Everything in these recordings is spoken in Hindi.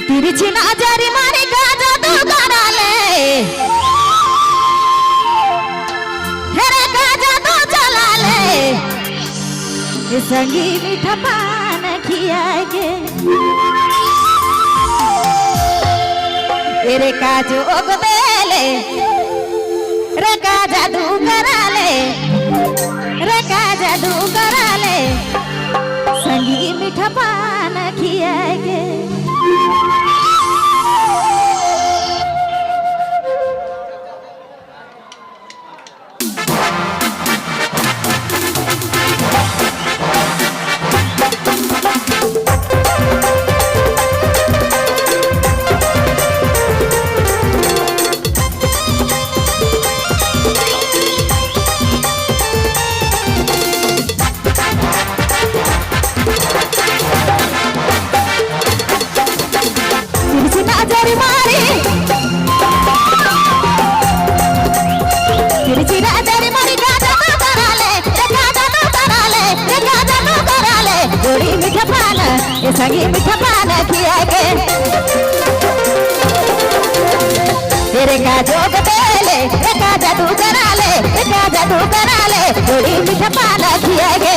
तिरछी नजर मारे का जादू करा ले, हेरे का जादू चला ले, संगी मीठा पान खियागे, तेरे का जोग बेले, रे का जादू करा ले, रे का जादू करा ले, संगी मीठा पान खियागे। संगी मीठा पान खियागे, तेरे का जोग बेले, रे का जादू करा ले, रे का जादू करा ले, थोड़ी मीठा पान खियागे,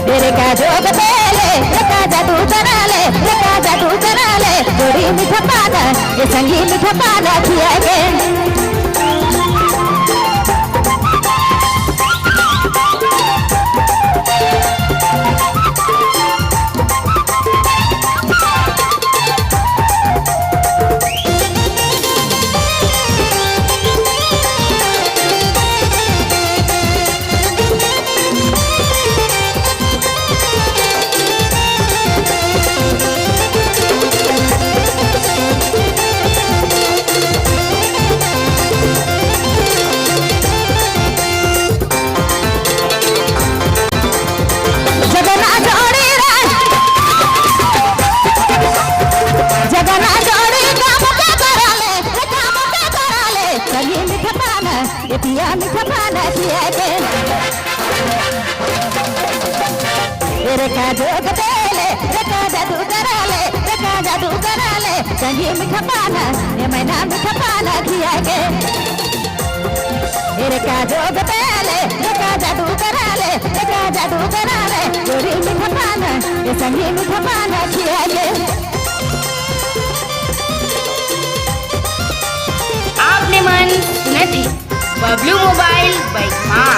तेरे का जोग बेले, रे का जादू करा ले, रे का जादू करा ले, थोड़ी मीठा पान, ये संगी मीठा पान खियागे। पिया मीठा पान खियागे, तेरे का जोग बेले, रे का जादू करा ले, रे का जादू करा ले, संगी मीठा पान, ये मैना मीठा पान खियागे, तेरे का जोग बेले, रे का जादू करा ले, रे का जादू करा ले, थोड़ी मीठा पान, ये संगी मीठा पान खियागे। आपने मन नदी बबलू मोबाइल बाइक माँ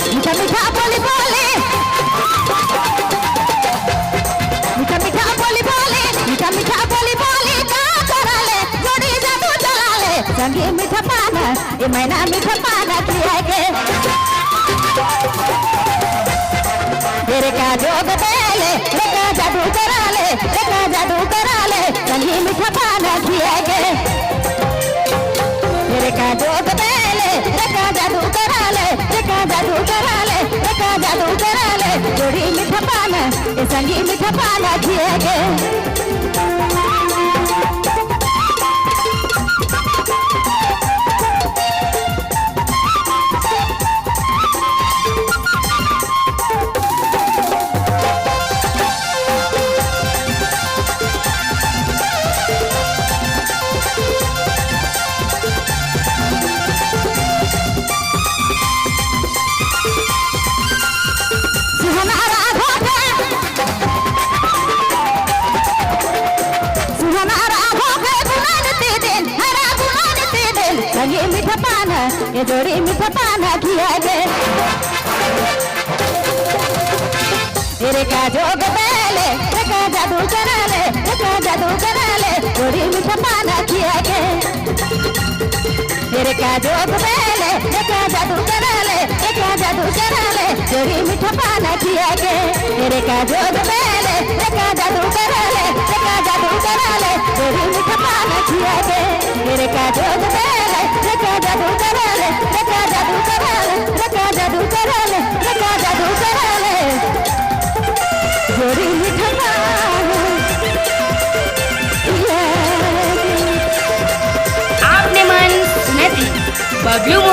मीठा मीठा बोली बोले, मीठा मीठा बोली बोले, मीठा मीठा बोली बोले, का करा ले, जोड़ी जादू चला ले, संगी मीठा पान, ये मैना मीठा पान खियागे, तेरे का जोग बेले, रे का जादू करा ले, रे का जादू करा ले, संगी मीठा पान खियागे, तेरे का जोग बेले, रे का जादू करा ले, रे का जादू करा ले, रे का जादू करा ले, जोड़ी मीठा पान, ये संगी मीठा पान खियागे। संगी मीठा पान, ये जोड़ी मीठा पान खियागे, तेरे का जोग बेले, रे का जादू करा ले, रे का जादू करा ले, जोड़ी मीठा पान खियागे, तेरे का जोग बेले, रे का जादू करा ले, रे का जादू करा ले, जोड़ी मीठा पान खियागे, तेरे का जोग बेले, रे का जादू करा ले, रे का जादू करा ले, जोड़ी मीठा पान खियागे, तेरे का जोग बेले, रे का जादू करा ले, रे का जादू करा ले, रे का जादू करा ले, रे का जादू करा ले, जोड़ी मीठा पान બબલુ